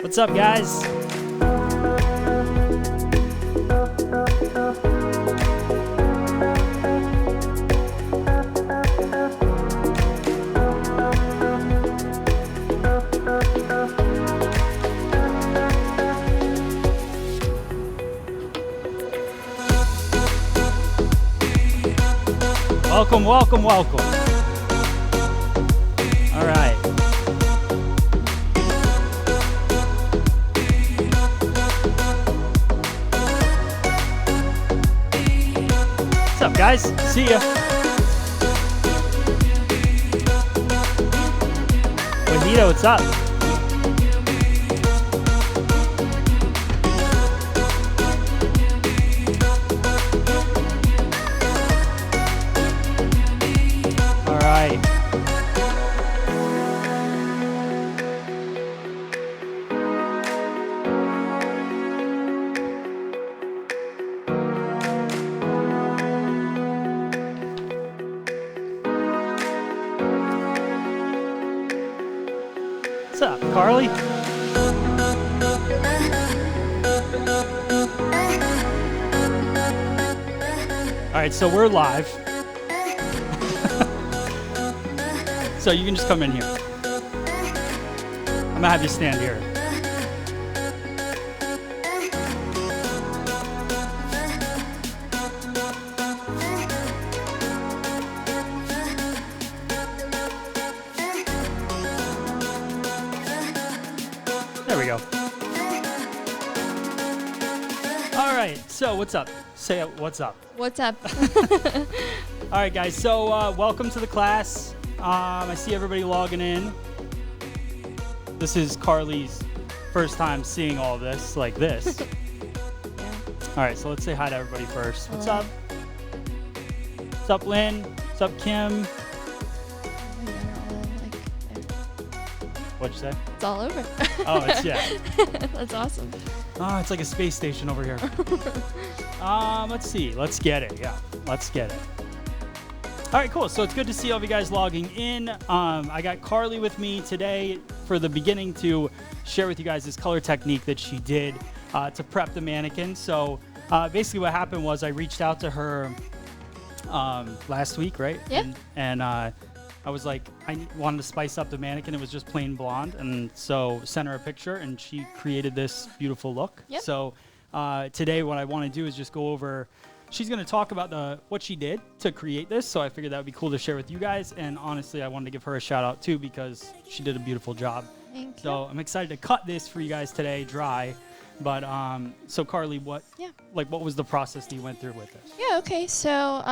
What's up, guys? Welcome, welcome, welcome. All right. What's up, guys? See ya. Juanito, what's up? All right. What's up, Carly? All right, so we're live. So you can just come in here. I'm gonna have you stand here. There we go. All right, so what's up? Say what's up. What's up? All right, guys, so welcome to the class. I see everybody logging in. This is Carly's first time seeing all this like this. Yeah. All right, so let's say hi to everybody first. What's Hello. up? What's up, Lynn? What's up, Kim? What'd you say? It's all over. Oh, it's, yeah. That's awesome. Oh, it's like a space station over here. Let's see. Let's get it. Yeah, let's get it. All right, cool. So it's good to see all of you guys logging in. I got Carly with me today for the beginning to share with you guys this color technique that she did to prep the mannequin. So basically what happened was I reached out to her last week, right? Yeah. And I was like, I wanted to spice up the mannequin. It was just plain blonde. And so sent her a picture and she created this beautiful look. Yep. So today what I want to do is just go over, she's going to talk about what she did to create this. So I figured that would be cool to share with you guys. And honestly, I wanted to give her a shout out too because she did a beautiful job. Thank you. So I'm excited to cut this for you guys today, dry. But so Carly, what was the process that you went through with this? Yeah, okay. So,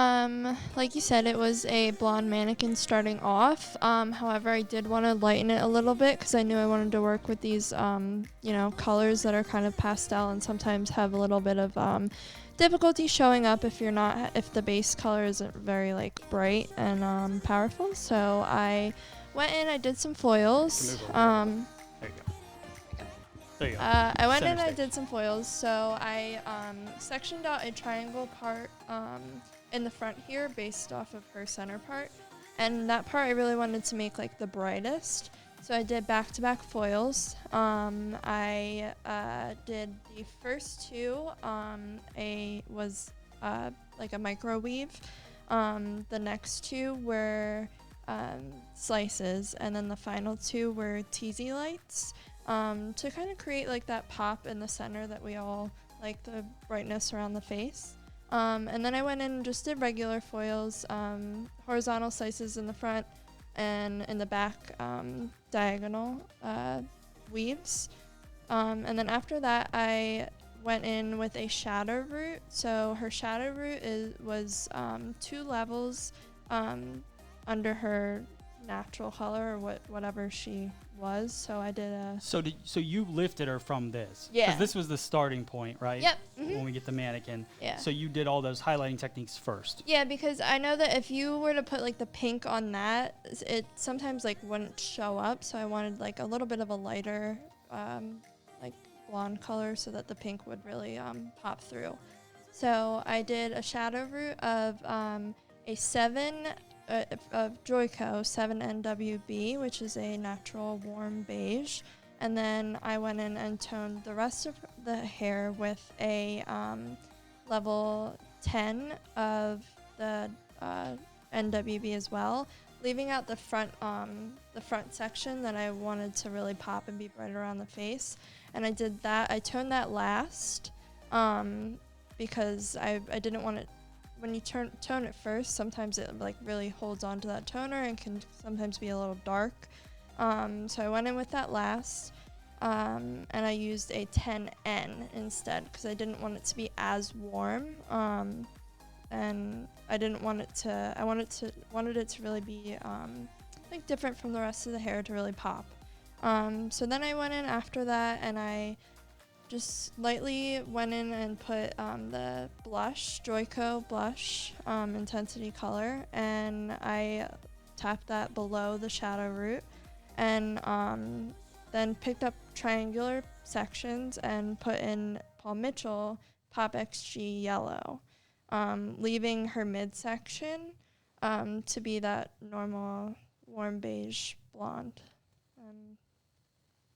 like you said, it was a blonde mannequin starting off. However, I did want to lighten it a little bit because I knew I wanted to work with these, colors that are kind of pastel and sometimes have a little bit of difficulty showing up if the base color isn't very like bright and powerful. So I went in, I did some foils. There you go. There you go. I went Center in, I stage. did some foils. So I sectioned out a triangle part in the front here based off of her center part. And that part I really wanted to make like the brightest. So I did back-to-back foils. I did the first two. Was like a microweave. The next two were slices. And then the final two were teasy lights. To kind of create like that pop in the center that we all like, the brightness around the face. And then I went in and just did regular foils, horizontal slices in the front and in the back, diagonal weaves. And then after that, I went in with a shadow root. So her shadow root was 2 levels under her natural color or whatever she was. So I did a... So you lifted her from this? Yeah. Because this was the starting point, right? Yep. When we get the mannequin. Yeah. So you did all those highlighting techniques first. Yeah, because I know that if you were to put like the pink on that, it sometimes like wouldn't show up. So I wanted like a little bit of a lighter, like blonde color so that the pink would really pop through. So I did a shadow root of a 7 of Joico 7NWB, which is a natural warm beige. And then I went in and toned the rest of the hair with a level 10 of the NWB as well, leaving out the front section that I wanted to really pop and be bright around the face. And I did that. I toned that last because I didn't want it. When you tone it first, sometimes it like really holds on to that toner and can sometimes be a little dark. So I went in with that last, and I used a 10N instead because I didn't want it to be as warm, and I didn't want it to. I wanted it to really be like different from the rest of the hair to really pop. So then I went in after that, and I just lightly went in and put the blush, Joico blush, intensity color, and I tapped that below the shadow root, and then picked up triangular sections and put in Paul Mitchell Pop XG yellow, leaving her midsection to be that normal warm beige blonde.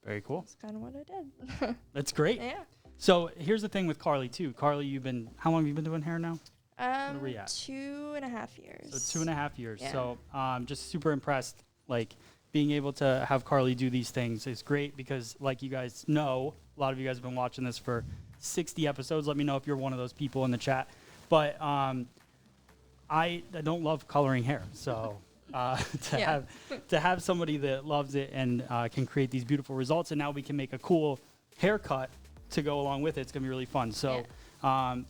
Very cool. That's kind of what I did. That's great. Yeah. So here's the thing with Carly too. Carly, how long have you been doing hair now? What are we at? 2.5 years. So 2.5 years. Yeah. So just super impressed. Like being able to have Carly do these things is great because, like you guys know, a lot of you guys have been watching this for 60 episodes. Let me know if you're one of those people in the chat. But I don't love coloring hair, so to have somebody that loves it and can create these beautiful results, and now we can make a cool haircut to go along with it. It's gonna be really fun. So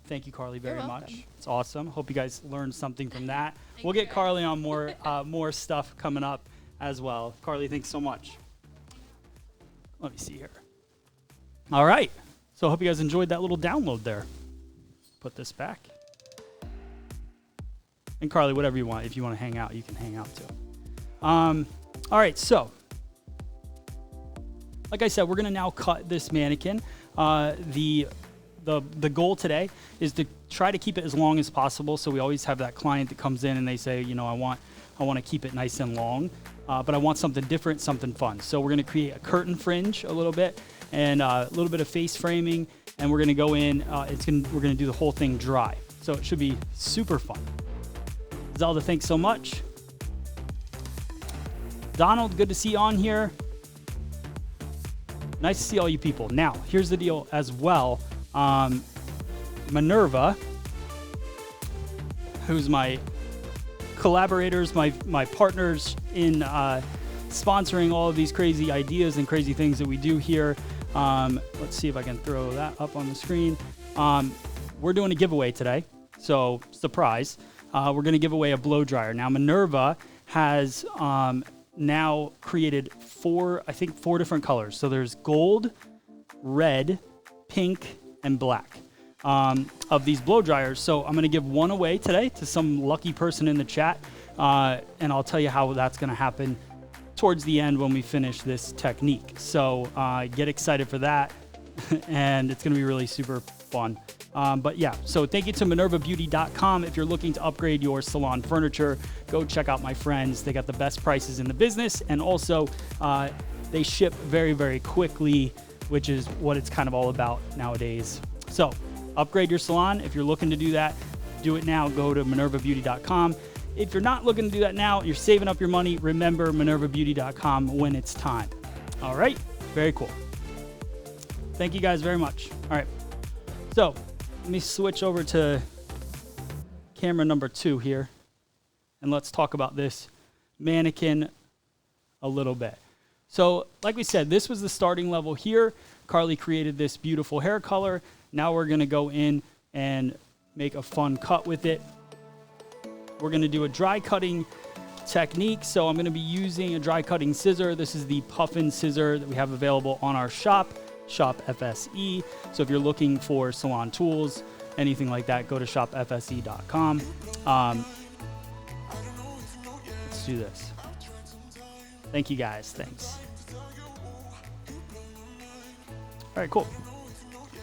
thank you, Carly, very much. It's awesome. Hope you guys learned something from that. We'll get Carly on more stuff coming up as well. Carly, thanks so much. Let me see here. All right. So I hope you guys enjoyed that little download there. Put this back. And Carly, whatever you want. If you want to hang out, you can hang out too. All right, so like I said, we're gonna now cut this mannequin. The goal today is to try to keep it as long as possible. So we always have that client that comes in and they say, you know, I want to keep it nice and long, but I want something different, something fun. So we're gonna create a curtain fringe a little bit and a little bit of face framing, and we're gonna go in. We're gonna do the whole thing dry. So it should be super fun. Zelda, thanks so much. Donald, good to see you on here. Nice to see all you people. Now, here's the deal as well. Minerva, who's my collaborators, my partners in sponsoring all of these crazy ideas and crazy things that we do here. Let's see if I can throw that up on the screen. We're doing a giveaway today, so surprise. We're going to give away a blow dryer. Now, Minerva has now created four different colors. So there's gold, red, pink, and black of these blow dryers. So I'm going to give one away today to some lucky person in the chat, and I'll tell you how that's going to happen towards the end when we finish this technique. So get excited for that, and it's going to be really super fun. But yeah, so thank you to MinervaBeauty.com. If you're looking to upgrade your salon furniture, go check out my friends. They got the best prices in the business, and also they ship very, very quickly, which is what it's kind of all about nowadays. So upgrade your salon. If you're looking to do that, do it now. Go to MinervaBeauty.com. If you're not looking to do that now, you're saving up your money, remember MinervaBeauty.com when it's time. All right, very cool. Thank you guys very much. All right, so let me switch over to camera number 2 here, and let's talk about this mannequin a little bit. So like we said, this was the starting level here. Carly created this beautiful hair color. Now we're gonna go in and make a fun cut with it. We're gonna do a dry cutting technique. So I'm gonna be using a dry cutting scissor. This is the Puffin scissor that we have available on our shop FSE. So if you're looking for salon tools, anything like that, go to shopfse.com. Let's do this. Thank you guys, thanks. All right, cool.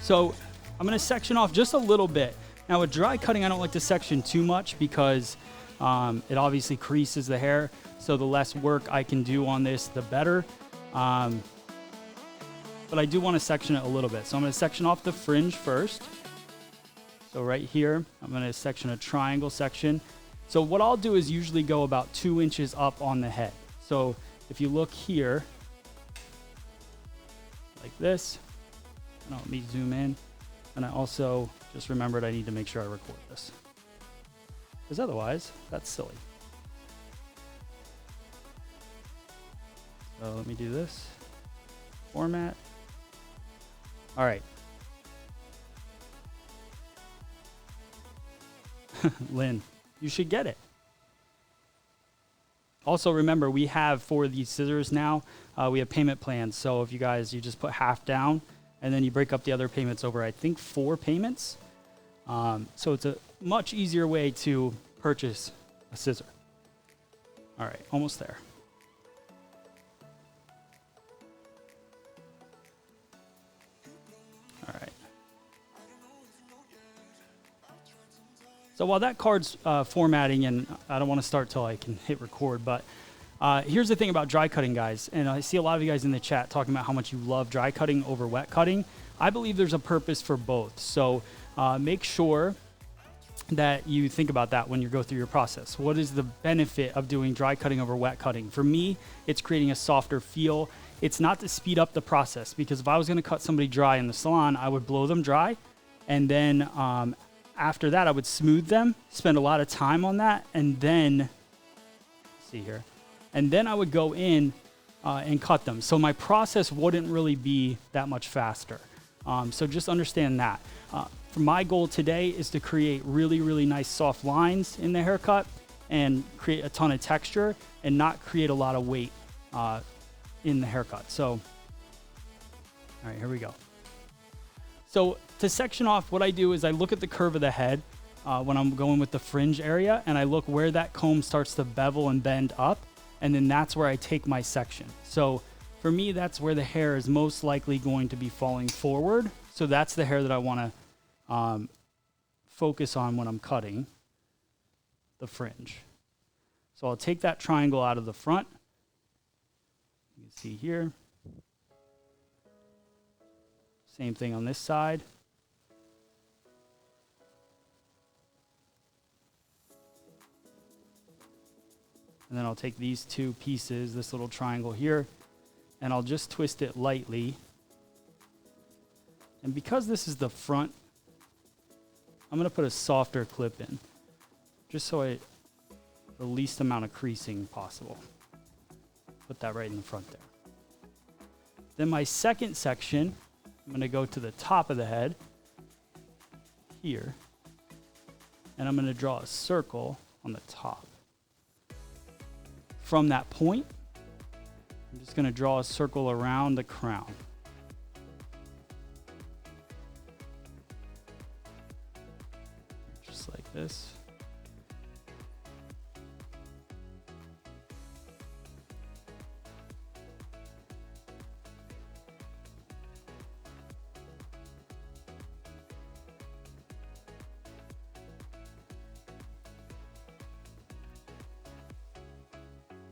So I'm gonna section off just a little bit. Now with dry cutting, I don't like to section too much because it obviously creases the hair. So the less work I can do on this, the better. but I do want to section it a little bit. So I'm going to section off the fringe first. So right here, I'm going to section a triangle section. So what I'll do is usually go about 2 inches up on the head. So if you look here, like this, and let me zoom in. And I also just remembered I need to make sure I record this, because otherwise that's silly. So let me do this. Format. All right. Lynn, you should get it. Also remember, we have for these scissors now, we have payment plans. So if you just put half down and then you break up the other payments over, I think 4 payments. So it's a much easier way to purchase a scissor. All right, almost there. All right. So while that card's formatting, and I don't want to start till I can hit record, but here's the thing about dry cutting, guys. And I see a lot of you guys in the chat talking about how much you love dry cutting over wet cutting. I believe there's a purpose for both. So make sure that you think about that when you go through your process. What is the benefit of doing dry cutting over wet cutting? For me, it's creating a softer feel. It's not to speed up the process, because if I was going to cut somebody dry in the salon, I would blow them dry, and then after that I would smooth them, spend a lot of time on that, and then see here, and then I would go in and cut them. So my process wouldn't really be that much faster. So just understand that. For my goal today is to create really, really nice soft lines in the haircut and create a ton of texture and not create a lot of weight in the haircut. So, all right, here we go. So to section off, what I do is I look at the curve of the head when I'm going with the fringe area, and I look where that comb starts to bevel and bend up, and then that's where I take my section. So for me, that's where the hair is most likely going to be falling forward. So that's the hair that I want to focus on when I'm cutting the fringe. So I'll take that triangle out of the front. You can see here. Same thing on this side. And then I'll take these 2 pieces, this little triangle here, and I'll just twist it lightly. And because this is the front, I'm going to put a softer clip in, just so I the least amount of creasing possible. Put that right in the front there. Then my second section, I'm going to go to the top of the head here, and I'm going to draw a circle on the top. From that point, I'm just going to draw a circle around the crown. Just like this.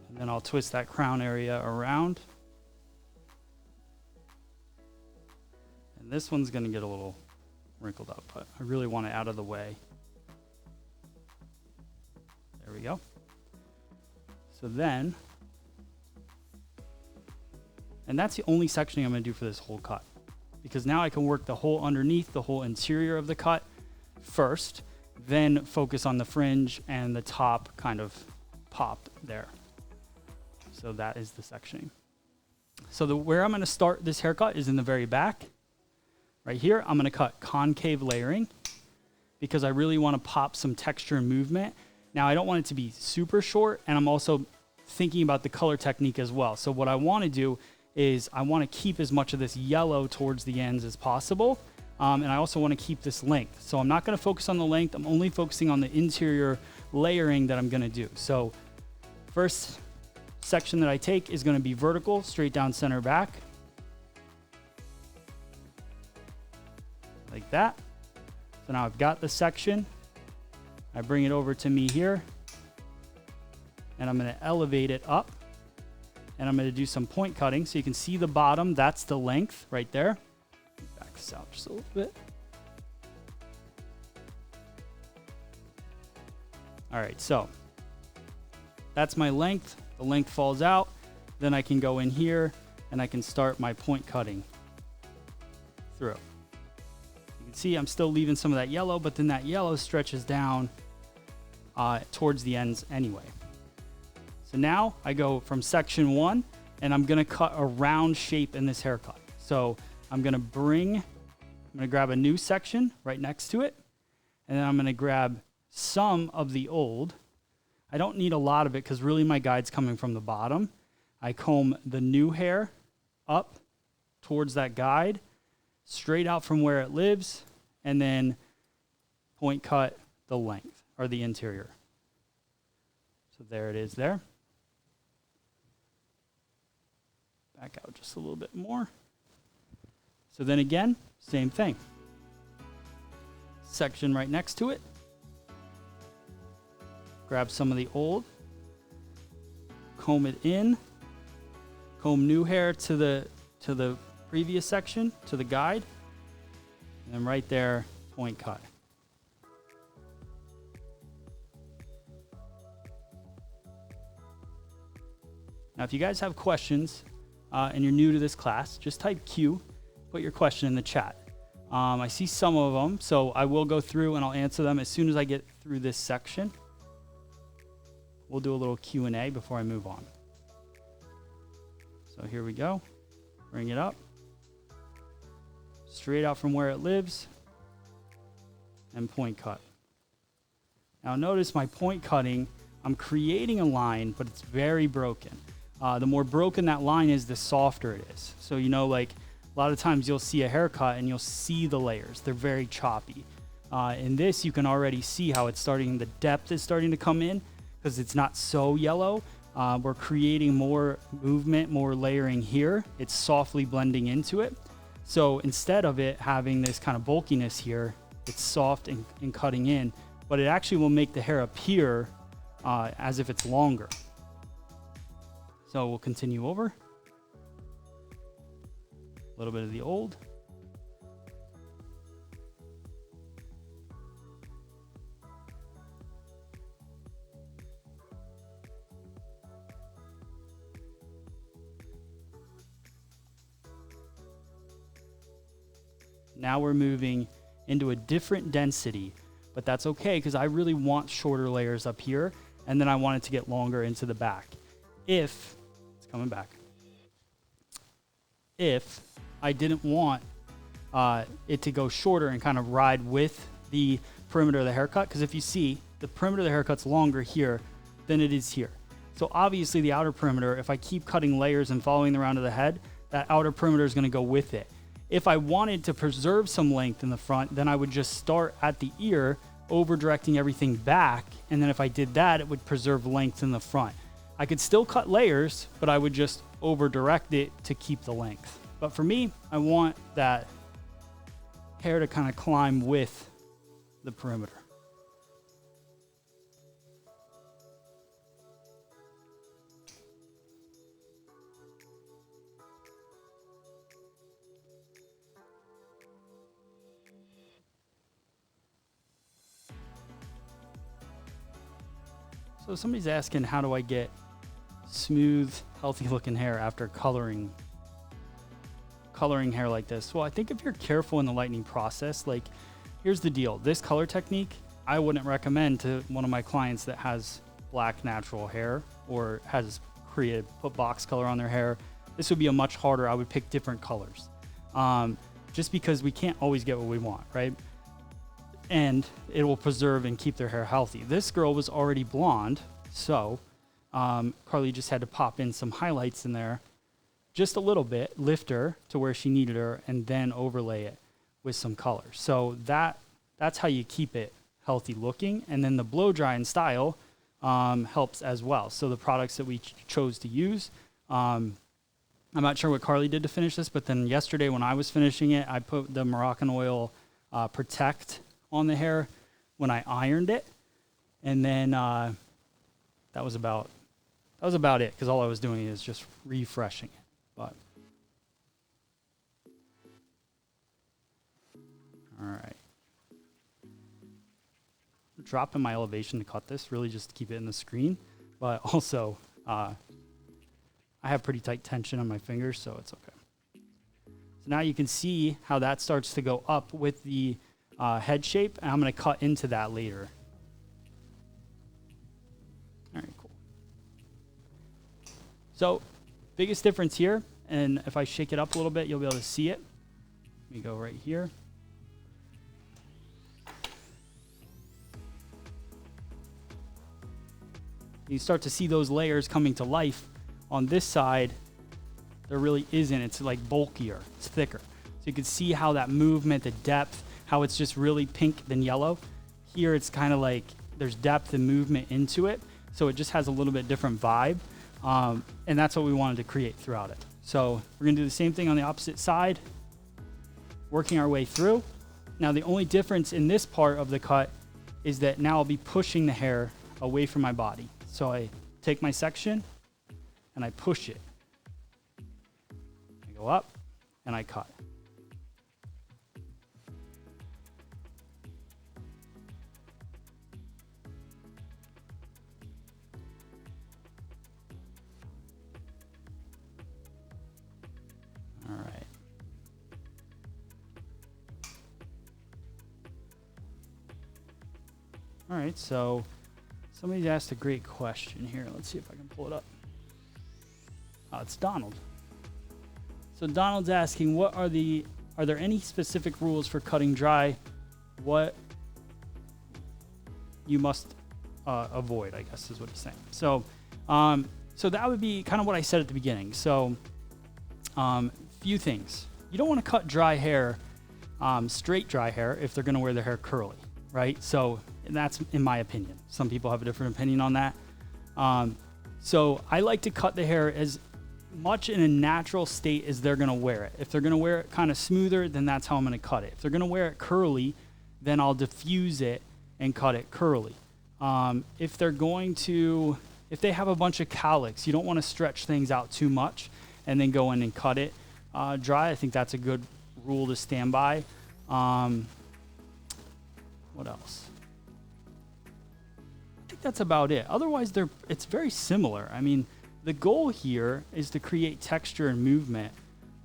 And then I'll twist that crown area around. And this one's going to get a little wrinkled up, but I really want it out of the way. There we go. So then, and that's the only sectioning I'm going to do for this whole cut, because now I can work the whole underneath, the whole interior of the cut first, then focus on the fringe and the top kind of pop there. So that is the sectioning. So where I'm going to start this haircut is in the very back. Right here, I'm going to cut concave layering because I really want to pop some texture and movement. Now, I don't want it to be super short, and I'm also thinking about the color technique as well. So what I want to do is I want to keep as much of this yellow towards the ends as possible, and I also want to keep this length. So I'm not going to focus on the length. I'm only focusing on the interior layering that I'm going to do. So first section that I take is going to be vertical, straight down center back. Like that. So now I've got the section. I bring it over to me here, and I'm going to elevate it up and I'm going to do some point cutting. So you can see the bottom, that's the length right there. Back this out just a little bit. All right, so that's my length. The length falls out. Then I can go in here and I can start my point cutting through. You can see I'm still leaving some of that yellow, but then that yellow stretches down towards the ends anyway. So now I go from section 1 and I'm gonna cut a round shape in this haircut. So I'm gonna grab a new section right next to it, and then I'm gonna grab some of the old. I don't need a lot of it because really my guide's coming from the bottom. I comb the new hair up towards that guide, straight out from where it lives, and then point cut the length or the interior. So there it is there. Back out just a little bit more. So then again, same thing. Section right next to it. Grab some of the old, comb it in, comb new hair to the previous section, to the guide, and then right there, point cut. Now, if you guys have questions and you're new to this class, just type Q, put your question in the chat. I see some of them, so I will go through and I'll answer them as soon as I get through this section. We'll do a little Q&A before I move on. So here we go. Bring it up. Straight out from where it lives. And point cut. Now notice my point cutting, I'm creating a line, but it's very broken. The more broken that line is, the softer it is. So, you know, like a lot of times you'll see a haircut and you'll see the layers. They're very choppy. In this, you can already see how it's starting, the depth is starting to come in because it's not so yellow. We're creating more movement, more layering here. It's softly blending into it. So instead of it having this kind of bulkiness here, it's soft and cutting in, but it actually will make the hair appear as if it's longer. So we'll continue over. A little bit of the old. Now we're moving into a different density, but that's okay because I really want shorter layers up here, and then I want it to get longer into the back. If it's coming back, if I didn't want it to go shorter and kind of ride with the perimeter of the haircut, because if you see, the perimeter of the haircut's longer here than it is here. So obviously the outer perimeter, if I keep cutting layers and following the round of the head, that outer perimeter is going to go with it. If I wanted to preserve some length in the front, then I would just start at the ear, over directing everything back, and then if I did that, it would preserve length in the front. I could still cut layers, but I would just over direct it to keep the length. But for me, I want that hair to kind of climb with the perimeter. So somebody's asking, how do I get smooth, healthy looking hair after coloring hair like this? Well, I think if you're careful in the lightening process, like here's the deal. This color technique, I wouldn't recommend to one of my clients that has black natural hair or has put box color on their hair. This would be a much harder, I would pick different colors. Just because we can't always get what we want, right? And it will preserve and keep their hair healthy. This girl was already blonde, so Carly just had to pop in some highlights in there, just a little bit, lift her to where she needed her, and then overlay it with some color. So that's how you keep it healthy looking. And then the blow dry and style helps as well. So the products that we chose to use, I'm not sure what Carly did to finish this, but then yesterday when I was finishing it, I put the Moroccan oil Protect on the hair when I ironed it, and then that was about that was about it, because all I was doing is just refreshing it. But all right. I'm dropping my elevation to cut this, really just to keep it in the screen. But also, I have pretty tight tension on my fingers, so it's okay. So now you can see how that starts to go up with the head shape, and I'm going to cut into that later. All right, cool. So, biggest difference here, and if I shake it up a little bit, you'll be able to see it. Let me go right here. You start to see those layers coming to life. On this side, there really isn't. It's like bulkier, it's thicker. So you can see how that movement, the depth, how it's just really pink than yellow. Here it's kind of like there's depth and movement into it. So it just has a little bit different vibe. And that's what we wanted to create throughout it. So we're gonna do the same thing on the opposite side, working our way through. Now the only difference in this part of the cut is that now I'll be pushing the hair away from my body. So I take my section and I push it. I go up and I cut. All right. All right, so somebody's asked a great question here. Let's see if I can pull it up. Oh, it's Donald. So Donald's asking, are there any specific rules for cutting dry? What you must avoid, I guess is what he's saying. So, so that would be kind of what I said at the beginning. So, few things. You don't want to cut dry hair, straight dry hair, if they're going to wear their hair curly, right? So that's in my opinion. Some people have a different opinion on that. So I like to cut the hair as much in a natural state as they're going to wear it. If they're going to wear it kind of smoother, then that's how I'm going to cut it. If they're going to wear it curly, then I'll diffuse it and cut it curly. If they have a bunch of cowlicks, you don't want to stretch things out too much and then go in and cut it dry. I think that's a good rule to stand by. What else? I think that's about it. Otherwise, it's very similar. I mean, the goal here is to create texture and movement,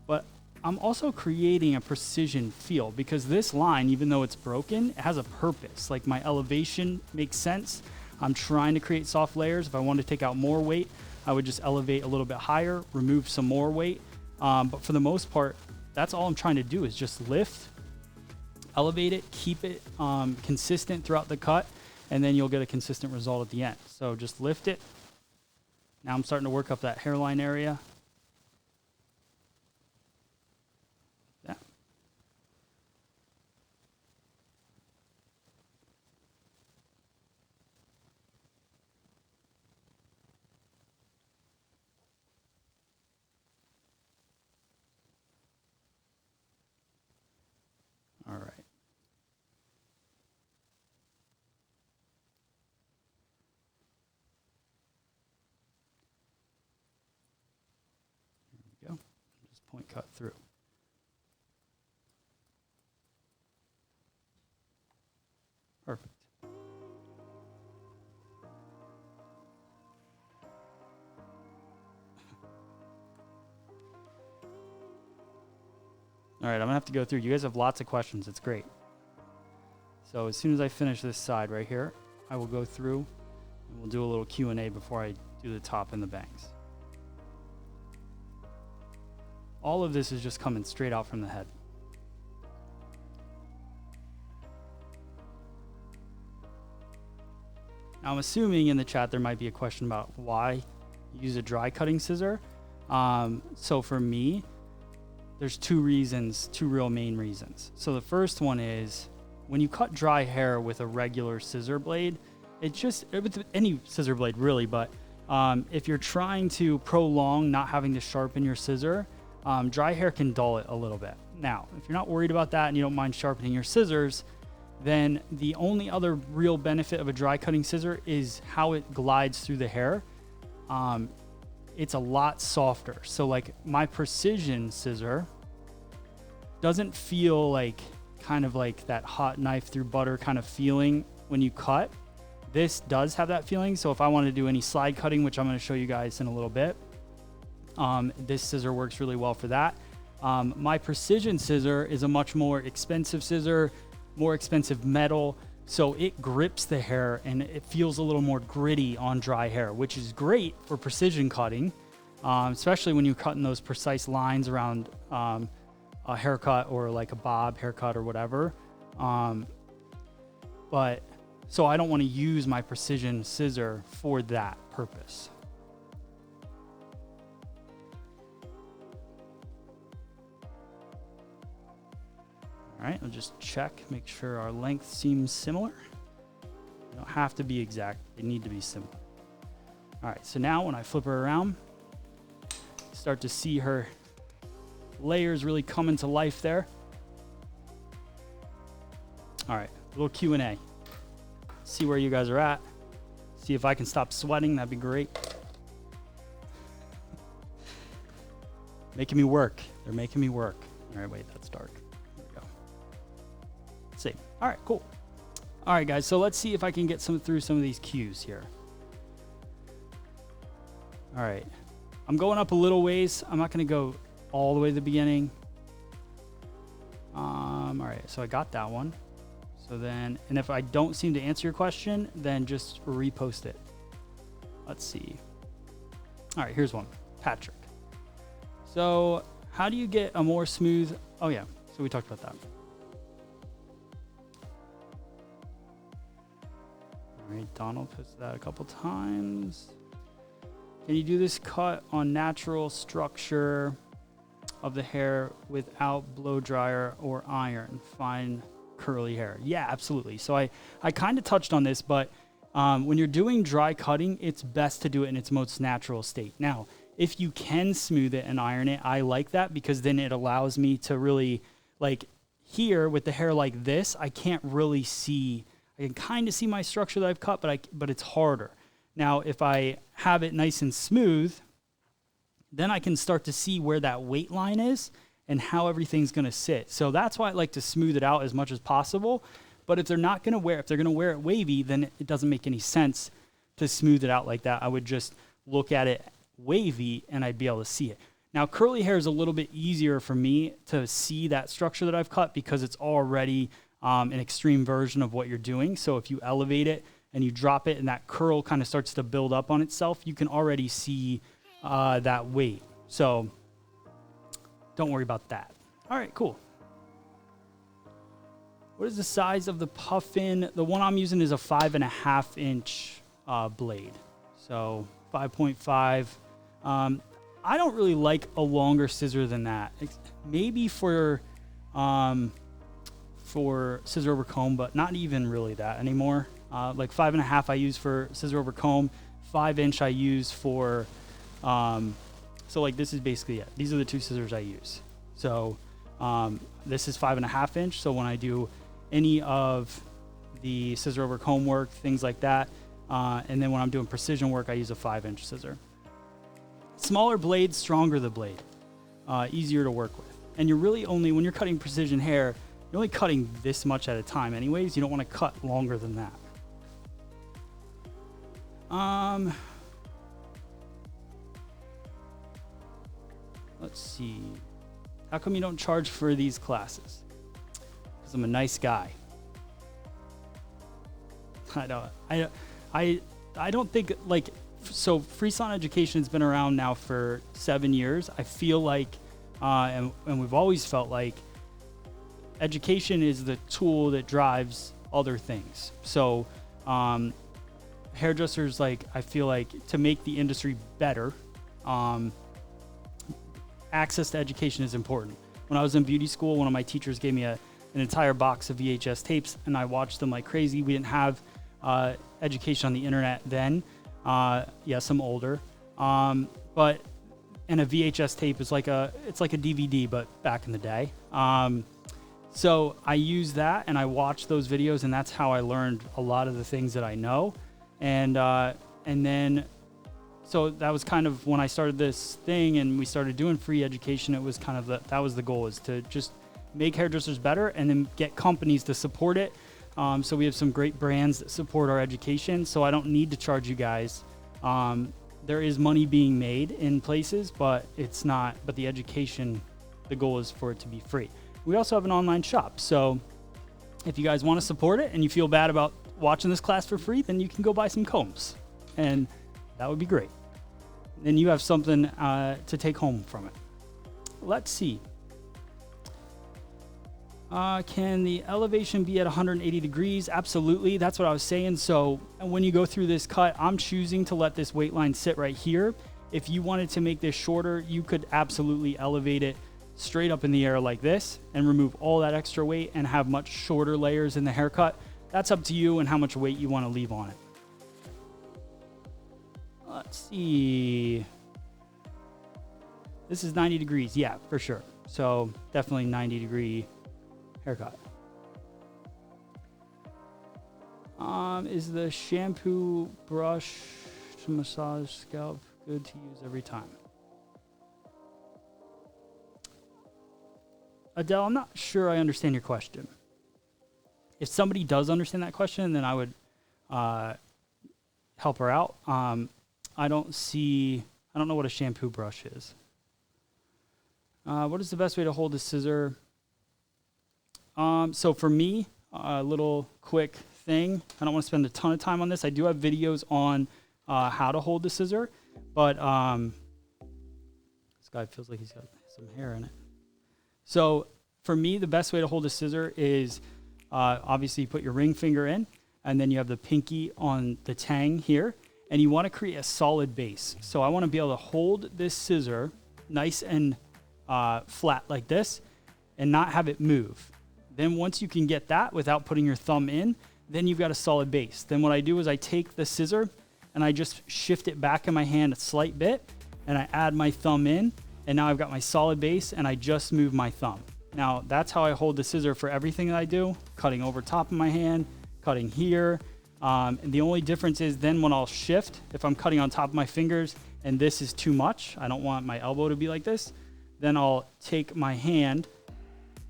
but I'm also creating a precision feel because this line, even though it's broken, it has a purpose. Like my elevation makes sense. I'm trying to create soft layers. If I wanted to take out more weight, I would just elevate a little bit higher, remove some more weight. But for the most part, that's all I'm trying to do is just lift, elevate it, keep it consistent throughout the cut, and then you'll get a consistent result at the end. So just lift it. Now I'm starting to work up that hairline area. Yeah. All right. There we go. Just point cut through. Perfect. All right, I'm gonna have to go through. You guys have lots of questions. It's great. So as soon as I finish this side right here, I will go through and we'll do a little Q&A before I do the top and the bangs. All of this is just coming straight out from the head. Now I'm assuming in the chat there might be a question about why use a dry cutting scissor. So for me, there's two real main reasons. So the first one is when you cut dry hair with a regular scissor blade, with any scissor blade really, but if you're trying to prolong not having to sharpen your scissor, dry hair can dull it a little bit. Now, if you're not worried about that and you don't mind sharpening your scissors, then the only other real benefit of a dry cutting scissor is how it glides through the hair. it's a lot softer. So like my precision scissor doesn't feel like kind of like that hot knife through butter kind of feeling when you cut. This does have that feeling. So if I want to do any slide cutting, which I'm going to show you guys in a little bit, this scissor works really well for that. My precision scissor is a much more expensive scissor, more expensive metal. So it grips the hair and it feels a little more gritty on dry hair, which is great for precision cutting, especially when you're cutting those precise lines around a haircut or like a bob haircut or whatever. But so I don't want to use my precision scissor for that purpose. All right, I'll just check, make sure our length seems similar. They don't have to be exact, they need to be similar. All right, so now when I flip her around, start to see her layers really coming to life there. All right, a little Q&A. See where you guys are at. See if I can stop sweating, that'd be great. Making me work, they're making me work. All right, wait, that's dark. See. All right, cool. All right, guys, so let's see if I can get through some of these cues here. All right, I'm going up a little ways. I'm not going to go all the way to the beginning. All right, so I got that one. So then, and if I don't seem to answer your question, then just repost it. Let's see. All right, here's one. Patrick. So how do you get a more smooth? Oh yeah, so we talked about that. All right, Donald posted that a couple times. Can you do this cut on natural structure of the hair without blow dryer or iron? Fine curly hair. Yeah, absolutely. So I kind of touched on this, but when you're doing dry cutting, it's best to do it in its most natural state. Now, if you can smooth it and iron it, I like that because then it allows me to really, like here with the hair like this, I can't really see. I can kind of see my structure that I've cut, but it's harder. Now, if I have it nice and smooth, then I can start to see where that weight line is and how everything's going to sit. So that's why I like to smooth it out as much as possible. But if they're not going to wear, if they're going to wear it wavy, then it doesn't make any sense to smooth it out like that. I would just look at it wavy and I'd be able to see it. Now, curly hair is a little bit easier for me to see that structure that I've cut because it's already an extreme version of what you're doing. So if you elevate it and you drop it and that curl kind of starts to build up on itself, you can already see that weight. So don't worry about that. All right, cool. What is the size of the puffin? The one I'm using is a 5.5 inch blade. So 5.5. I don't really like a longer scissor than that. Maybe for scissor over comb, but not even really that anymore. Like 5.5 I use for scissor over comb. 5 inch I use for, so like this is basically it. These are the two scissors I use. So this is 5.5 inch. So when I do any of the scissor over comb work, things like that, and then when I'm doing precision work, I use a 5 inch scissor. Smaller blade, stronger the blade, easier to work with. And you're really only, when you're cutting precision hair, you're only cutting this much at a time anyways. You don't want to cut longer than that. Let's see. How come you don't charge for these classes? Because I'm a nice guy. I don't think, like, so free salon education has been around now for 7 years. I feel like, and we've always felt like, education is the tool that drives other things. So hairdressers, like, I feel like to make the industry better, access to education is important. When I was in beauty school, one of my teachers gave me an entire box of VHS tapes and I watched them like crazy. We didn't have education on the internet then. Yes, I'm older. But and a VHS tape is like it's like a DVD, but back in the day. So I use that and I watch those videos, and that's how I learned a lot of the things that I know. And then So that was kind of when I started this thing and we started doing free education. It was kind of that was the goal, is to just make hairdressers better and then get companies to support it. So we have some great brands that support our education. So I don't need to charge you guys. There is money being made in places, but it's not. But the education, the goal is for it to be free. We also have an online shop. So if you guys want to support it and you feel bad about watching this class for free, then you can go buy some combs, and that would be great. Then you have something to take home from it. Let's see. Can the elevation be at 180 degrees? Absolutely. That's what I was saying. So when you go through this cut, I'm choosing to let this weight line sit right here. If you wanted to make this shorter, you could absolutely elevate it straight up in the air like this and remove all that extra weight and have much shorter layers in the haircut. That's up to you and how much weight you want to leave on it. Let's see. This is 90 degrees. Yeah, for sure. So definitely 90-degree haircut. Is the shampoo brush to massage scalp good to use every time? Adele, I'm not sure I understand your question. If somebody does understand that question, then I would help her out. I don't know what a shampoo brush is. What is the best way to hold a scissor? So for me, a little quick thing. I don't want to spend a ton of time on this. I do have videos on how to hold the scissor, but this guy feels like he's got some hair in it. So for me, the best way to hold a scissor is obviously you put your ring finger in, and then you have the pinky on the tang here, and you want to create a solid base. So I want to be able to hold this scissor nice and flat like this and not have it move. Then once you can get that without putting your thumb in, then you've got a solid base. Then what I do is I take the scissor and I just shift it back in my hand a slight bit, and I add my thumb in, and now I've got my solid base and I just move my thumb. Now that's how I hold the scissor for everything that I do, cutting over top of my hand, cutting here. And the only difference is then when I'll shift, if I'm cutting on top of my fingers and this is too much, I don't want my elbow to be like this, then I'll take my hand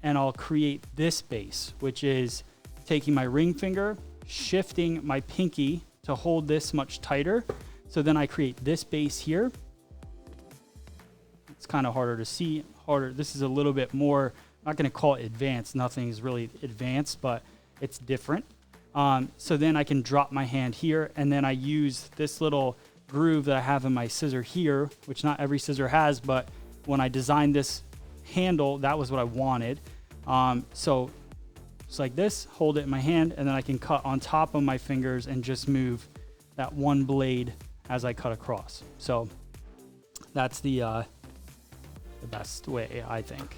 and I'll create this base, which is taking my ring finger, shifting my pinky to hold this much tighter. So then I create this base here. It's kind of harder to see, This is a little bit more, I'm not going to call it advanced. Nothing is really advanced, but it's different. So then I can drop my hand here, and then I use this little groove that I have in my scissor here, which not every scissor has, but when I designed this handle, that was what I wanted. So it's like this, hold it in my hand, and then I can cut on top of my fingers and just move that one blade as I cut across. So that's the best way, I think.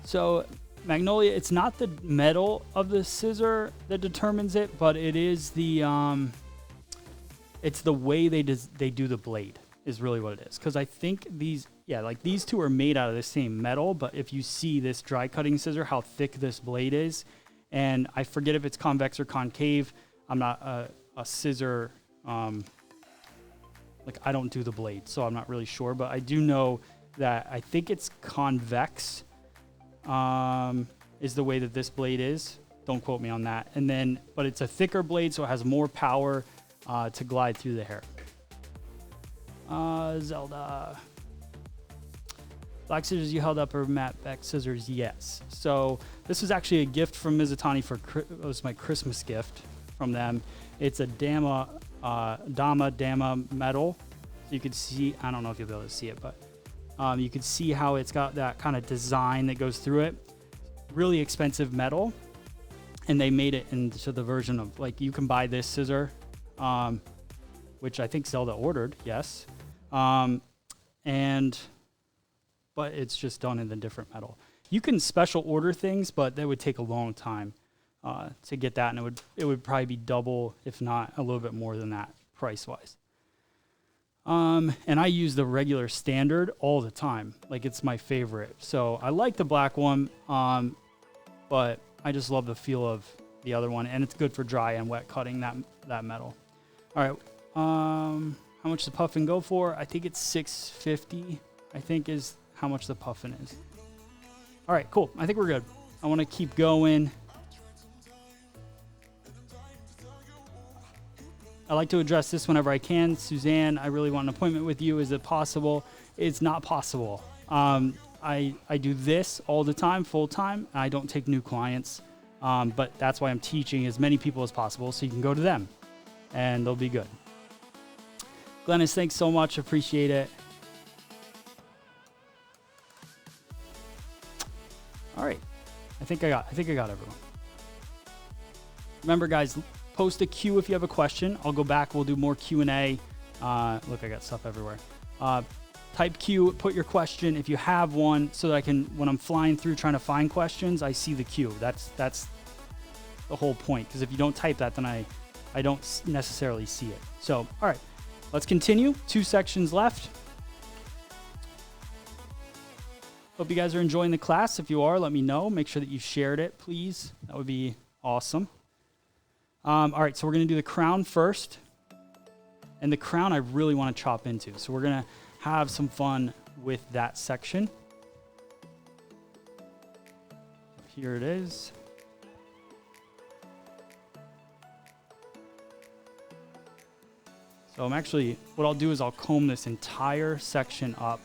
So Magnolia, it's not the metal of the scissor that determines it, but it is the it's the way they do the blade is really what it is. Because I think these two are made out of the same metal, but if you see this dry cutting scissor, how thick this blade is, and I forget if it's convex or concave. I'm not a scissor, like I don't do the blade, so I'm not really sure, but I do know that I think it's convex is the way that this blade is. Don't quote me on that. And then, but it's a thicker blade, so it has more power to glide through the hair. Zelda. Black scissors you held up are matte back scissors, yes. So this was actually a gift from Mizutani it was my Christmas gift from them. It's a Dama metal. So you could see, I don't know if you'll be able to see it, but you can see how it's got that kind of design that goes through it. Really expensive metal. And they made it into the version of, like, you can buy this scissor, which I think Zelda ordered, yes. But it's just done in the different metal. You can special order things, but that would take a long time to get that, and it would probably be double, if not a little bit more than that, price-wise. And I use the regular standard all the time. Like, it's my favorite. So I like the black one, but I just love the feel of the other one, and it's good for dry and wet cutting that metal. All right, how much the puffin go for? I think it's $6.50. I think is how much the puffin is. All right, cool. I think we're good. I want to keep going. I like to address this whenever I can. Suzanne, I really want an appointment with you. Is it possible? It's not possible. I do this all the time, full time. I don't take new clients, but that's why I'm teaching as many people as possible so you can go to them and they'll be good. Glennis, thanks so much. Appreciate it. All right. I think I got everyone. Remember, guys, post a Q if you have a question. I'll go back. We'll do more Q&A. Look, I got stuff everywhere. Type Q, put your question if you have one so that I can, when I'm flying through trying to find questions, I see the Q. That's the whole point, because if you don't type that, then I don't necessarily see it. So, all right, let's continue. 2 sections left. Hope you guys are enjoying the class. If you are, let me know. Make sure that you shared it, please. That would be awesome. All right, so we're going to do the crown first. And the crown I really want to chop into. So we're going to have some fun with that section. Here it is. So what I'll do is I'll comb this entire section up.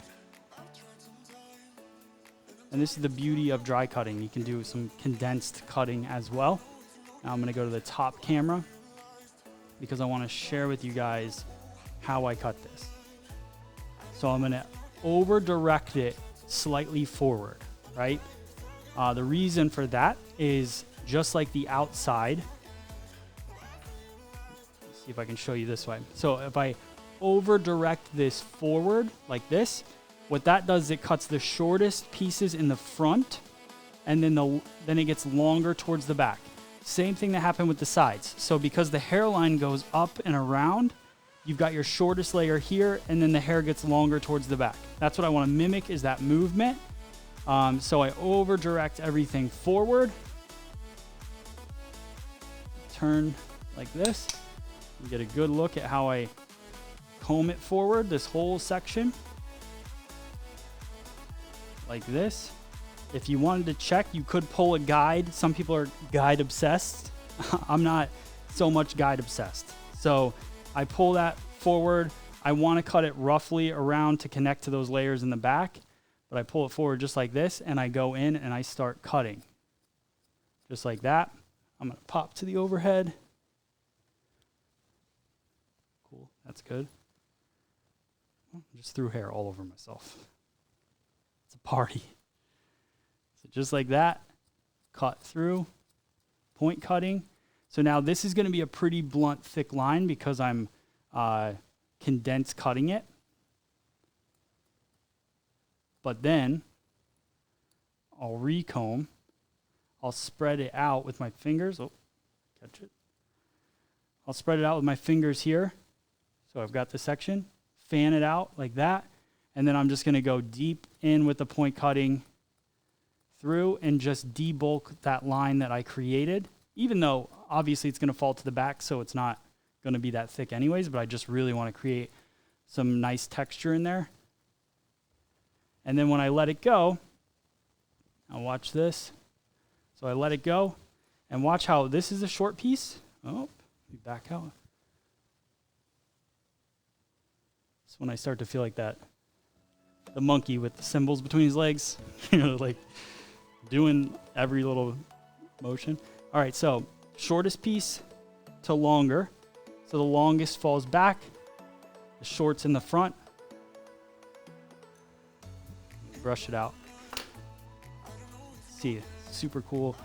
And this is the beauty of dry cutting. You can do some condensed cutting as well. Now I'm going to go to the top camera because I want to share with you guys how I cut this. So I'm going to over direct it slightly forward, right? The reason for that is just like the outside. Let's see if I can show you this way. So if I over direct this forward like this, what that does is it cuts the shortest pieces in the front, and then it gets longer towards the back. Same thing that happened with the sides. So because the hairline goes up and around, you've got your shortest layer here, and then the hair gets longer towards the back. That's what I want to mimic, is that movement. So I over direct everything forward. Turn like this. You get a good look at how I comb it forward, this whole section. Like this. If you wanted to check, you could pull a guide. Some people are guide obsessed. I'm not so much guide obsessed. So I pull that forward. I want to cut it roughly around to connect to those layers in the back, but I pull it forward just like this, and I go in and I start cutting. Just like that. I'm going to pop to the overhead. Cool, that's good. I just threw hair all over myself. It's a party. So just like that, cut through, point cutting. So now this is going to be a pretty blunt, thick line because I'm condense cutting it. But then I'll recomb. I'll spread it out with my fingers. Oh, catch it. I'll spread it out with my fingers here. So I've got the section. Fan it out like that. And then I'm just going to go deep in with the point cutting through and just debulk that line that I created. Even though obviously it's going to fall to the back, so it's not going to be that thick anyways, but I just really want to create some nice texture in there. And then when I let it go, now watch this. So I let it go, and watch how this is a short piece. Oh, let me back out. It's when I start to feel like that, the monkey with the cymbals between his legs, like doing every little motion. All right, so shortest piece to longer. So the longest falls back, the short's in the front. Brush it out. See, super cool,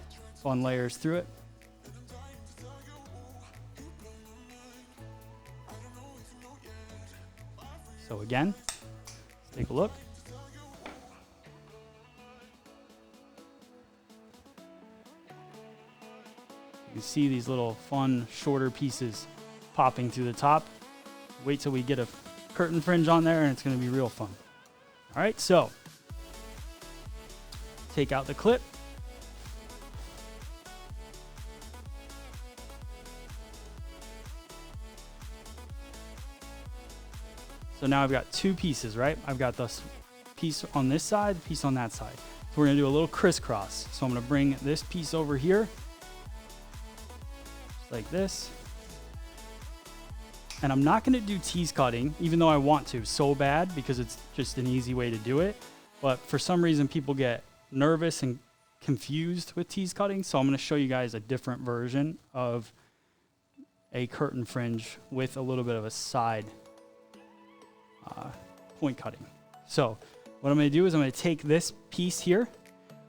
fun layers through it. So again, let's take a look. You can see these little fun, shorter pieces popping through the top. Wait till we get a curtain fringe on there and it's going to be real fun. All right, so take out the clip. So now I've got two pieces, right? I've got this piece on this side, piece on that side. So we're gonna do a little crisscross. So I'm gonna bring this piece over here, just like this. And I'm not gonna do tease cutting, even though I want to so bad because it's just an easy way to do it. But for some reason, people get nervous and confused with tease cutting. So I'm gonna show you guys a different version of a curtain fringe with a little bit of a side point cutting. So what I'm going to do is I'm going to take this piece here,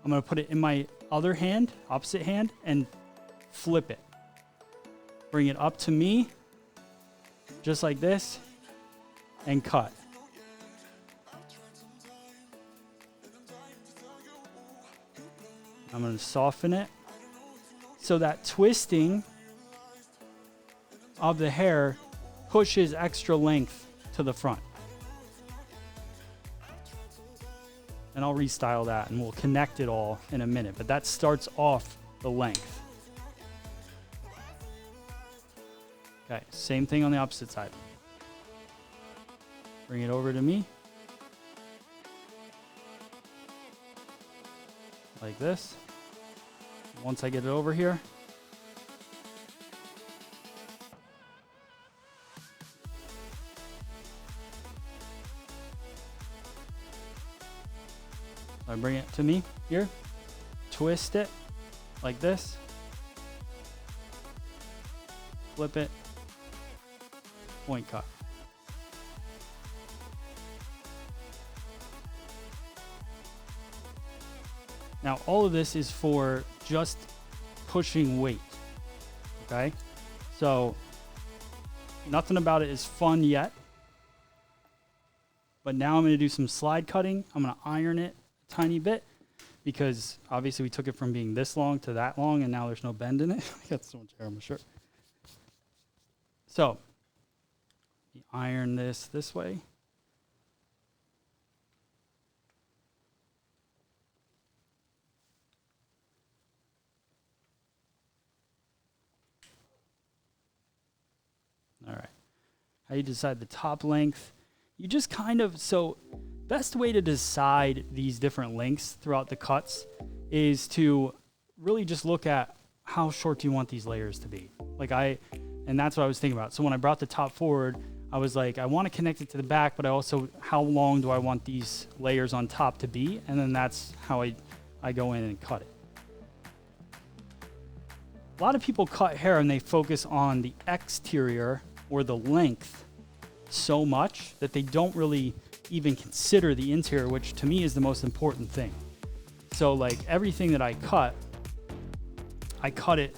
I'm going to put it in my other hand, opposite hand, and flip it. Bring it up to me, just like this, and cut. I'm going to soften it so that twisting of the hair pushes extra length to the front. And I'll restyle that and we'll connect it all in a minute, but that starts off the length. Okay, same thing on the opposite side. Bring it over to me. Like this. Once I get it over here, I bring it to me here, twist it like this, flip it, point cut. Now all of this is for just pushing weight, okay? So nothing about it is fun yet, but now I'm gonna do some slide cutting. I'm gonna iron it tiny bit because obviously we took it from being this long to that long and now there's no bend in it. I got so much hair on my shirt. So you iron this way. All right. How you decide the top length? You just kind of, so best way to decide these different lengths throughout the cuts is to really just look at how short do you want these layers to be. And that's what I was thinking about. So when I brought the top forward, I was like, I want to connect it to the back, but I also, how long do I want these layers on top to be? And then that's how I go in and cut it. A lot of people cut hair and they focus on the exterior or the length so much that they don't really even consider the interior, which to me is the most important thing. So like everything that I cut it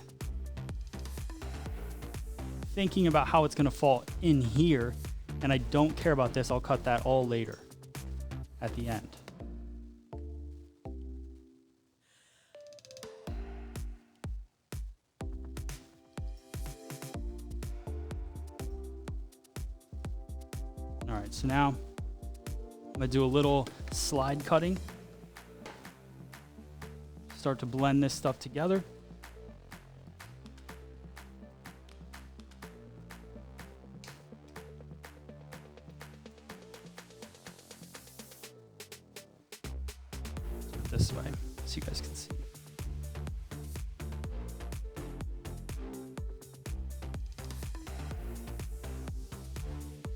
thinking about how it's gonna fall in here, and I don't care about this. I'll cut that all later at the end. All right, so now I'm gonna do a little slide cutting. Start to blend this stuff together. This way, so you guys can see.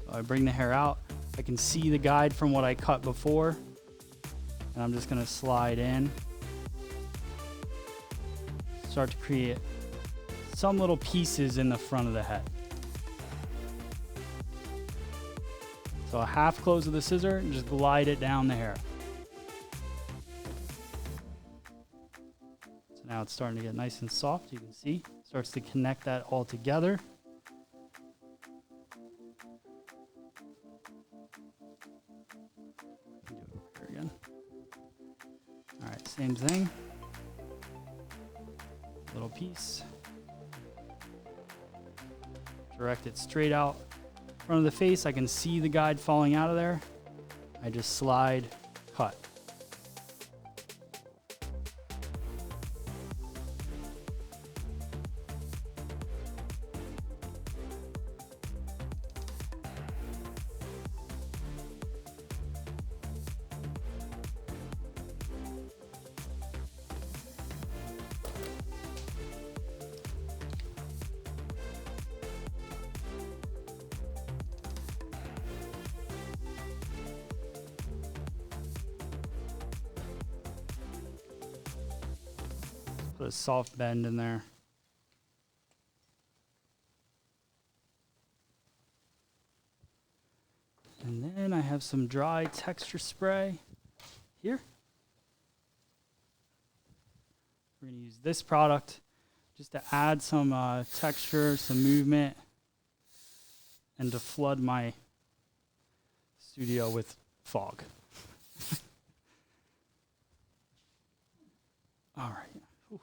So I bring the hair out. I can see the guide from what I cut before, and I'm just gonna slide in. Start to create some little pieces in the front of the head. So a half close of the scissor and just glide it down the hair. So now it's starting to get nice and soft. You can see, starts to connect that all together. Do it over here again. All right, same thing. Little piece. Direct it straight out front of the face. I can see the guide falling out of there. I just slide, cut. Put a soft bend in there. And then I have some dry texture spray here. We're going to use this product just to add some texture, some movement, and to flood my studio with fog. All right. Ooh.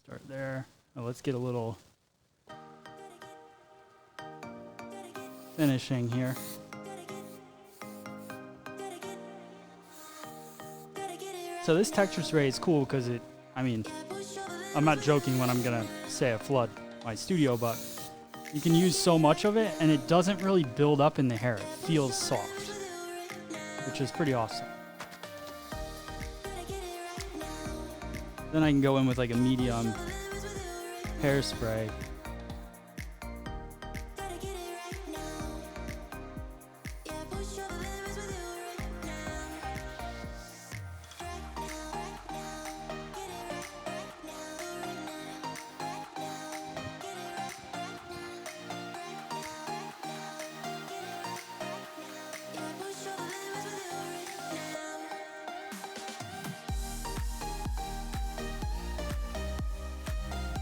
Start there. Oh, let's get a little finishing here. So this texture spray is cool because I'm not joking when I'm gonna say I flood my studio, but you can use so much of it and it doesn't really build up in the hair. It feels soft, which is pretty awesome. Then I can go in with like a medium hairspray.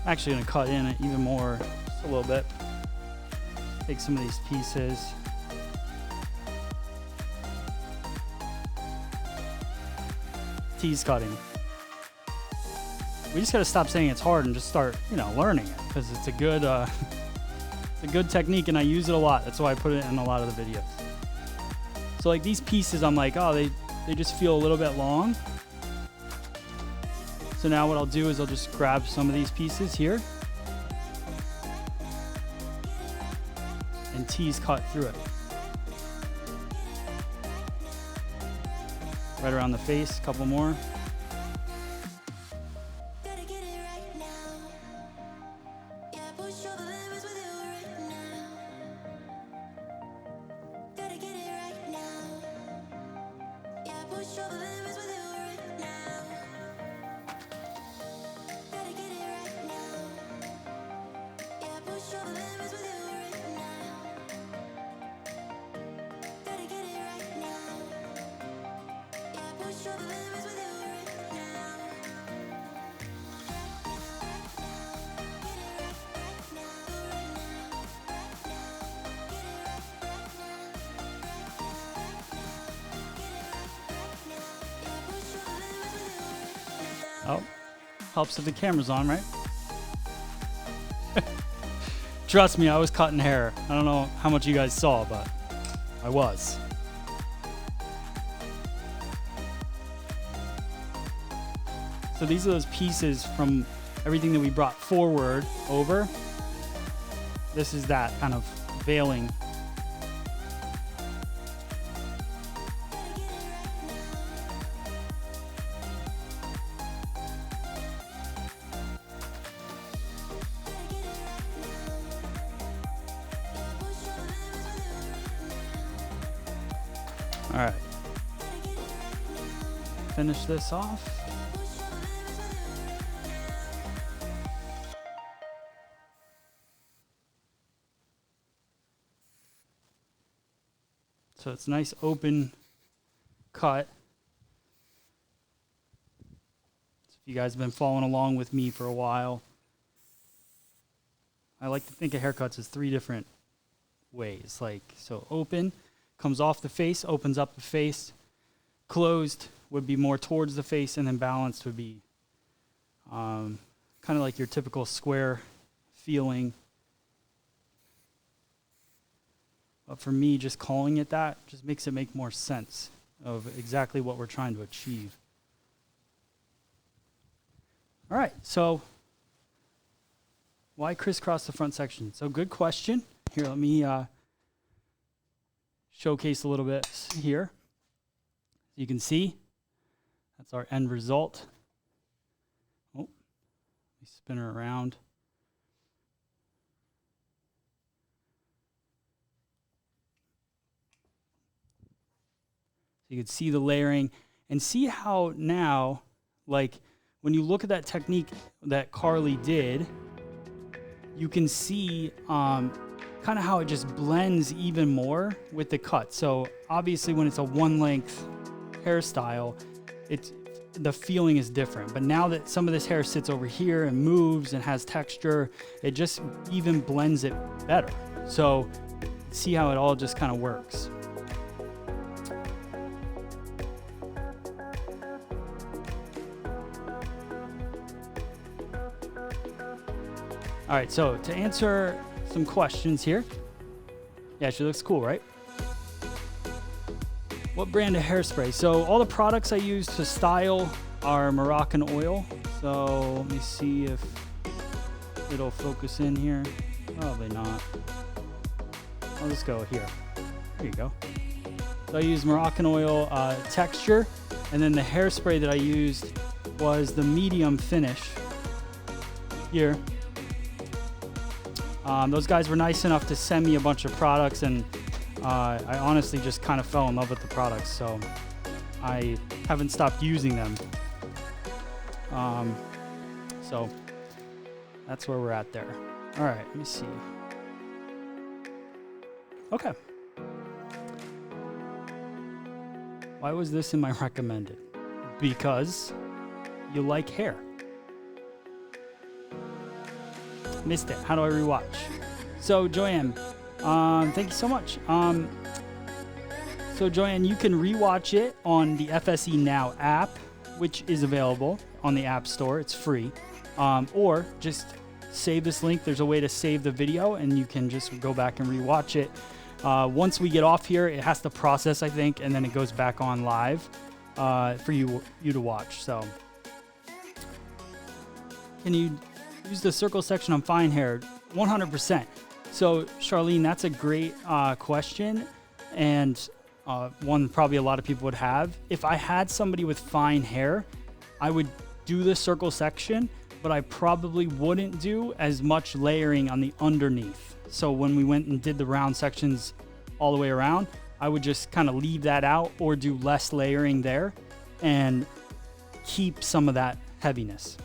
I'm actually going to cut in it even more, just a little bit. Take some of these pieces. Tease cutting. We just got to stop saying it's hard and just start, learning it, because it's a good technique and I use it a lot. That's why I put it in a lot of the videos. So like these pieces, I'm like, oh, they just feel a little bit long. So now what I'll do is I'll just grab some of these pieces here and tease cut through it. Right around the face, a couple more. Oh, helps if the camera's on, right? Trust me, I was cutting hair. I don't know how much you guys saw, but I was. So these are those pieces from everything that we brought forward over. This is that kind of veiling. All right, finish this off. So it's a nice open cut. So if you guys have been following along with me for a while, I like to think of haircuts as 3 different ways. So open, comes off the face, opens up the face. Closed would be more towards the face, and then balanced would be kind of like your typical square feeling. But for me, just calling it that just makes it make more sense of exactly what we're trying to achieve. All right, so why crisscross the front section? So good question. Here, let me showcase a little bit here. You can see that's our end result. Oh, let me spin her around. So you can see the layering and see how now, like when you look at that technique that Carly did, you can see kind of how it just blends even more with the cut. So obviously when it's a one length hairstyle, the feeling is different. But now that some of this hair sits over here and moves and has texture, it just even blends it better. So see how it all just kind of works. All right, so to answer some questions here. Yeah, she looks cool, right? What brand of hairspray? So all the products I use to style are Moroccan oil. So let me see if it'll focus in here. Probably not. I'll just go here. There you go. So I use Moroccan oil texture, and then the hairspray that I used was the medium finish here. Those guys were nice enough to send me a bunch of products, and I honestly just kind of fell in love with the products, so I haven't stopped using them. So that's where we're at there. All right, let me see. Okay. Why was this in my recommended? Because you like hair. Missed it. How do I rewatch? So Joanne, thank you so much. So Joanne, you can rewatch it on the FSE Now app, which is available on the App Store. It's free. Or just save this link. There's a way to save the video, and you can just go back and rewatch it. Once we get off here, it has to process, I think, and then it goes back on live for you to watch. So can you use the circle section on fine hair? 100%. So Charlene, that's a great question, and one probably a lot of people would have. If I had somebody with fine hair, I would do the circle section, but I probably wouldn't do as much layering on the underneath. So when we went and did the round sections all the way around, I would just kind of leave that out or do less layering there and keep some of that heaviness.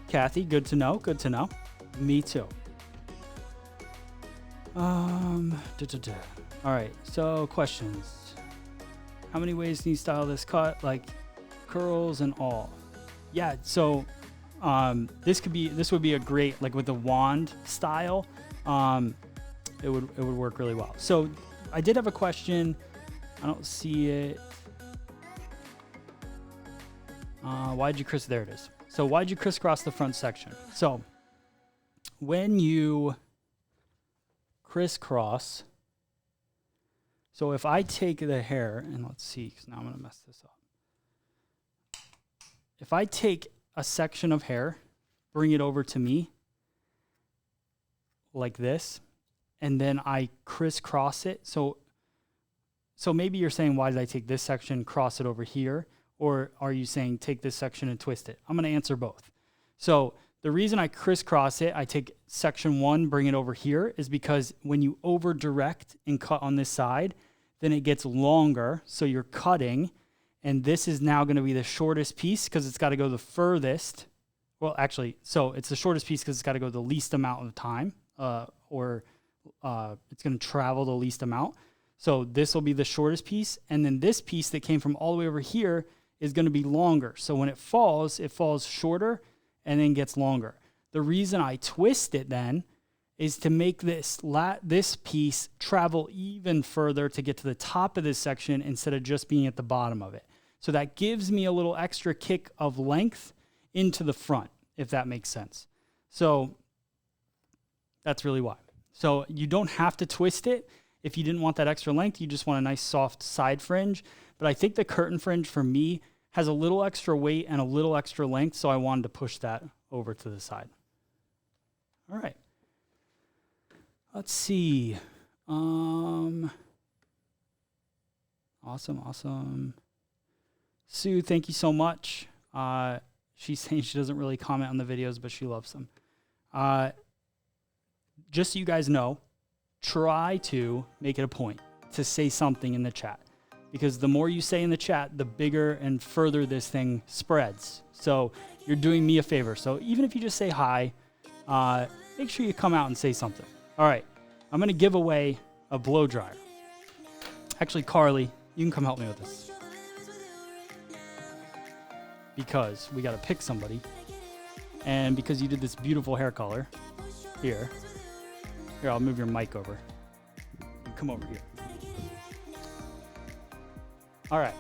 Kathy, good to know. Good to know. Me too. All right, so questions. How many ways can you style this cut? Like curls and all? Yeah, so this would be a great, like with the wand style. It would work really well. So I did have a question. I don't see it. Why'd you there it is. So why'd you crisscross the front section? So when you crisscross, so if I take the hair, and let's see, because now I'm going to mess this up. If I take a section of hair, bring it over to me, like this, and then I crisscross it. So maybe you're saying, why did I take this section, cross it over here? Or are you saying take this section and twist it? I'm going to answer both. So the reason I crisscross it, I take section 1, bring it over here, is because when you over direct and cut on this side, then it gets longer. So you're cutting, and this is now going to be the shortest piece because it's got to go the furthest. Well, actually, so it's the shortest piece because it's got to go the least amount of time, or it's going to travel the least amount. So this will be the shortest piece, and then this piece that came from all the way over here is going to be longer. So when it falls shorter and then gets longer. The reason I twist it then is to make this piece travel even further to get to the top of this section instead of just being at the bottom of it. So that gives me a little extra kick of length into the front, if that makes sense. So that's really why. So you don't have to twist it. If you didn't want that extra length, you just want a nice soft side fringe. But I think the curtain fringe for me has a little extra weight and a little extra length, so I wanted to push that over to the side. All right. Let's see. Awesome. Sue, thank you so much. She's saying she doesn't really comment on the videos, but she loves them. Just so you guys know, try to make it a point to say something in the chat, because the more you say in the chat, the bigger and further this thing spreads. So you're doing me a favor. So even if you just say hi, make sure you come out and say something. All right, I'm going to give away a blow dryer. Actually, Carly, you can come help me with this, because we got to pick somebody. And because you did this beautiful hair color, here, I'll move your mic over. You come over here. All right.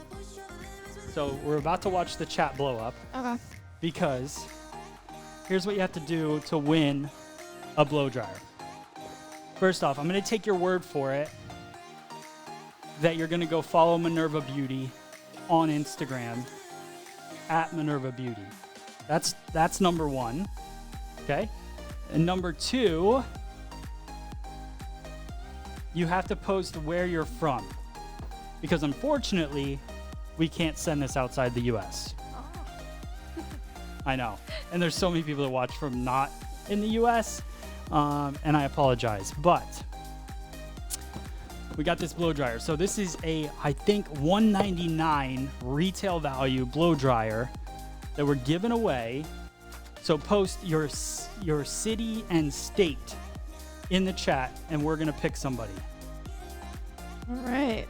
So we're about to watch the chat blow up. Okay. Because here's what you have to do to win a blow dryer. First off, I'm going to take your word for it that you're going to go follow Minerva Beauty on Instagram at Minerva Beauty. That's number one. Okay? And number two, you have to post where you're from, because unfortunately, we can't send this outside the US. Oh. I know. And there's so many people that watch from not in the US, and I apologize. But we got this blow dryer. So this is a, I think, $199 retail value blow dryer that we're giving away. So post your city and state in the chat, and we're going to pick somebody. All right.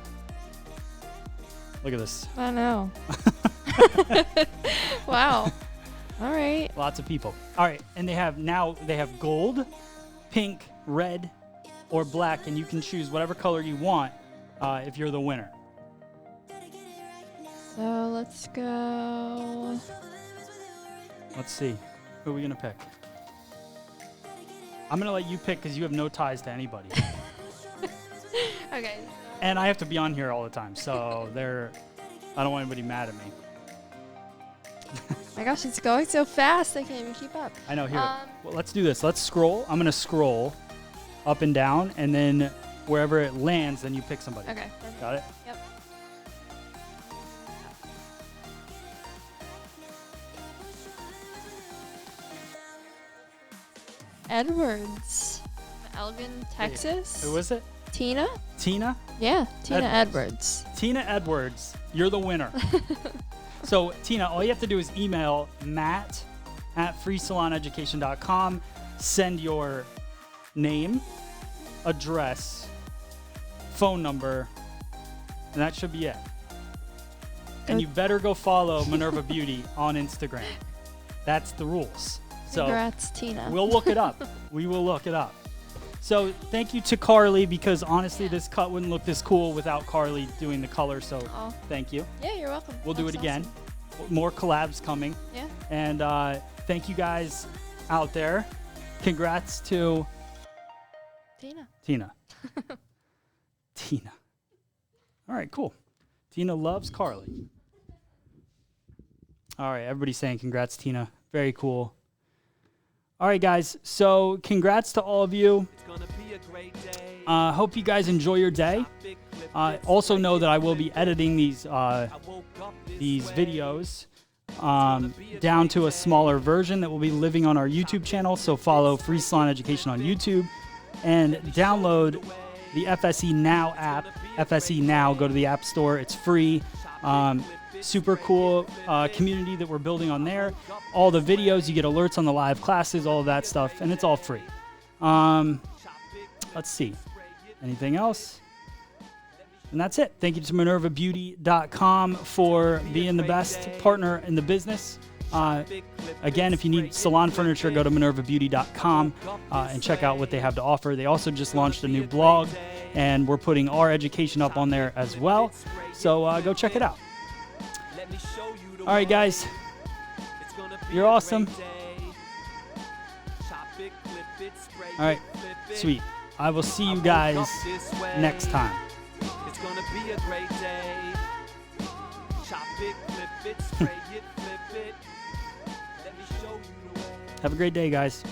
Look at this. I know. Wow. All right. Lots of people. All right. And they have gold, pink, red, or black, and you can choose whatever color you want if you're the winner. So let's go. Let's see. Who are we going to pick? I'm going to let you pick because you have no ties to anybody. Okay. And I have to be on here all the time, so I don't want anybody mad at me. My gosh, it's going so fast. I can't even keep up. I know. Here. Well, let's do this. Let's scroll. I'm going to scroll up and down, and then wherever it lands, then you pick somebody. Okay. Perfect. Got it? Yep. Edwards, Elgin, Texas. Who was it? Tina? Tina? Yeah, Tina Edwards. Tina Edwards, you're the winner. So, Tina, all you have to do is email matt@freesaloneducation.com, send your name, address, phone number, and that should be it. And you better go follow Minerva Beauty on Instagram. That's the rules. So Congrats, Tina. we'll look it up. We will look it up. So thank you to Carly, because honestly, this cut wouldn't look this cool without Carly doing the color. So thank you. Yeah, you're welcome. We'll do it That's again. awesome. More collabs coming. Yeah. And thank you guys out there. Congrats to Tina. Tina. Tina. All right, cool. Tina loves Carly. All right, everybody's saying congrats, Tina. Very cool. All right, guys. So congrats to all of you. Hope you guys enjoy your day. Also know that I will be editing these videos down to a smaller version that will be living on our YouTube channel. So follow Free Salon Education on YouTube and download the FSE Now app. FSE Now, go to the App Store. It's free. Super cool community that we're building on there. All the videos, you get alerts on the live classes, all of that stuff, and it's all free. Let's see. Anything else? And that's it. Thank you to MinervaBeauty.com for being the best partner in the business. Again, if you need salon furniture, go to MinervaBeauty.com and check out what they have to offer. They also just launched a new blog, and we're putting our education up on there as well. So go check it out. All right, guys. You're awesome. All right. Sweet. I will see you guys next time. It's gonna be a great day. Chop it, flip it, spray it, flip it. Let me show you the way. Have a great day, guys.